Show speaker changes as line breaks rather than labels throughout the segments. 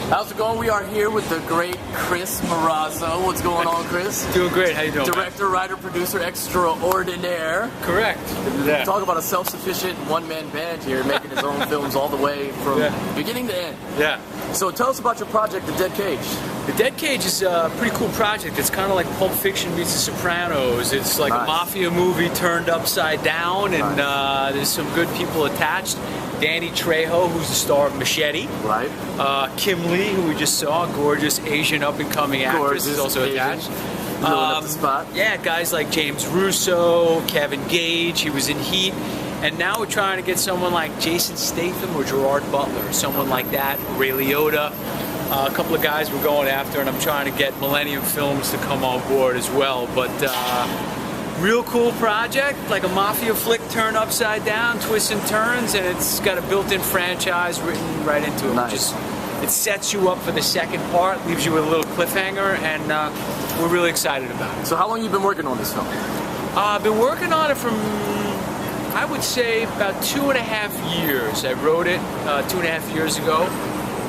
How's it going? We are here with the great Chris Marazzo. What's going on, Chris?
Doing great. How you doing?
Director, writer, producer extraordinaire.
Correct. Yeah.
Talk about a self-sufficient one-man band here, making his own films all the way from beginning to end.
Yeah.
So tell us about your project, The Dead Cage.
The Dead Cage is a pretty cool project. It's kind of like Pulp Fiction meets The Sopranos. It's like a mafia movie turned upside down, and there's some good people attached. Danny Trejo, who's the star of Machete.
Right.
Kim Lee, who we just saw, gorgeous Asian up-and-coming actress, is also attached.
Up the spot.
Yeah, guys like James Russo, Kevin Gage, he was in Heat. And now we're trying to get someone like Jason Statham or Gerard Butler, someone like that, Ray Liotta. A couple of guys we're going after, and I'm trying to get Millennium Films to come on board as well. But real cool project, like a mafia flick turned upside down, twists and turns, and it's got a built-in franchise written right into it.
Nice.
It sets you up for the second part, leaves you with a little cliffhanger, and we're really excited about it.
So how long have you been working on this film?
I've been working on it from, I would say, about 2.5 years. I wrote it 2.5 years ago,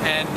and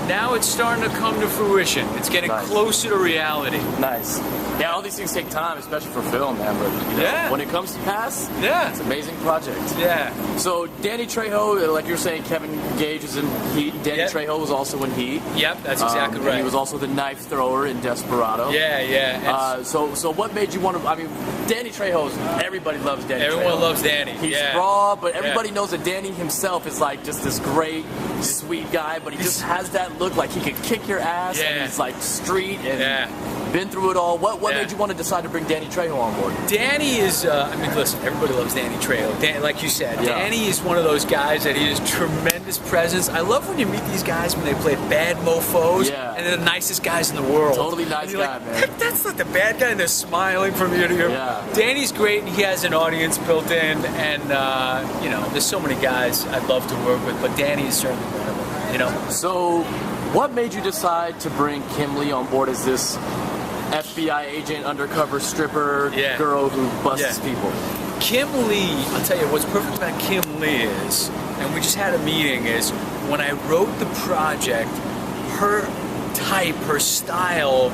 now it's starting to come to fruition. It's getting closer to reality.
Nice. Yeah, all these things take time, especially for film, man. But you know, when it comes to pass, it's an amazing project.
Yeah.
So Danny Trejo, like you were saying, Kevin Gage is in Heat. Danny Trejo was also in Heat.
Yep, that's exactly right.
And he was also the knife thrower in Desperado.
Yeah, yeah.
So what made you want to? I mean, Danny Trejo's. Everybody loves Danny.
Everyone loves Danny.
He's raw, but everybody knows that Danny himself is like just this great, sweet guy. But he just has that look like he could kick your ass. And he's like street and been through it all. What made you want to decide to bring Danny Trejo on board?
Danny is, I mean, listen, everybody loves Danny Trejo. Like you said, Danny is one of those guys that he has tremendous presence. I love when you meet these guys when they play bad mofos, and they're the nicest guys in the world.
Totally nice guy,
like,
man.
That's not the bad guy, and they're smiling from ear to ear. Danny's great, and he has an audience built in, and, you know, there's so many guys I'd love to work with, but Danny is certainly one of them, you know.
So, what made you decide to bring Kim Lee on board as this FBI agent, undercover stripper girl who busts people?
Kim Lee, I'll tell you, what's perfect about Kim Lee is, and we just had a meeting, is when I wrote the project, her type, her style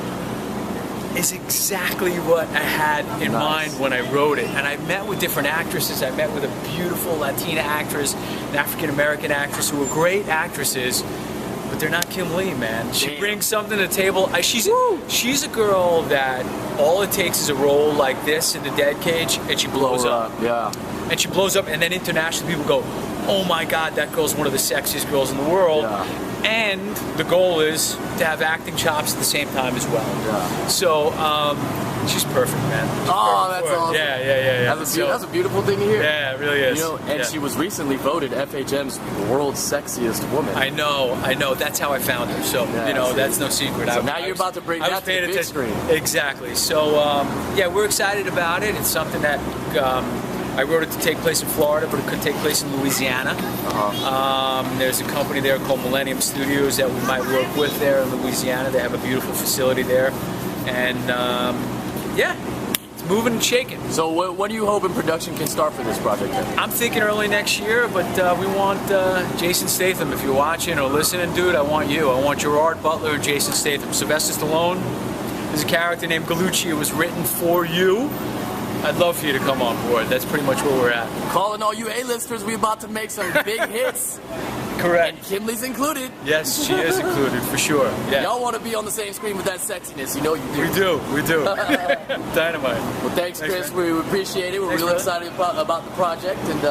is exactly what I had in mind when I wrote it. And I met with different actresses. I met with a beautiful Latina actress, an African-American actress who were great actresses. But they're not Kim Lee, man. She brings something to the table. She's a girl that all it takes is a role like this in The Dead Cage, and she blows up.
Yeah.
And she blows up, and then internationally people go, oh my God, that girl's one of the sexiest girls in the world. And the goal is to have acting chops at the same time as well. So, she's perfect, man. That's
awesome.
Yeah.
That's a beautiful thing to hear.
Yeah, it really is.
You know, and she was recently voted FHM's world's sexiest woman.
I know. That's how I found her. So, you know, that's no secret.
So now you're about to bring that to the big screen.
Exactly. So, yeah, we're excited about it. It's something that I wrote it to take place in Florida, but it could take place in Louisiana. There's a company there called Millennium Studios that we might work with there in Louisiana. They have a beautiful facility there. And, yeah, it's moving and shaking.
So what do you hope in production can start for this project then?
I'm thinking early next year, but we want Jason Statham. If you're watching or listening, dude, I want you. I want Gerard Butler and Jason Statham. Sylvester Stallone is a character named Gallucci. It was written for you. I'd love for you to come on board. That's pretty much where we're at.
Calling all you A-listers, we're about to make some big hits.
Correct.
And Kim Lee's included.
Yes, she is included, for sure. Yeah.
Y'all want to be on the same screen with that sexiness. You know you do.
We do. Dynamite.
Well, thanks, Chris. We appreciate it. We're really excited about the project, and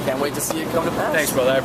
can't wait to see it come to pass.
Thanks, brother.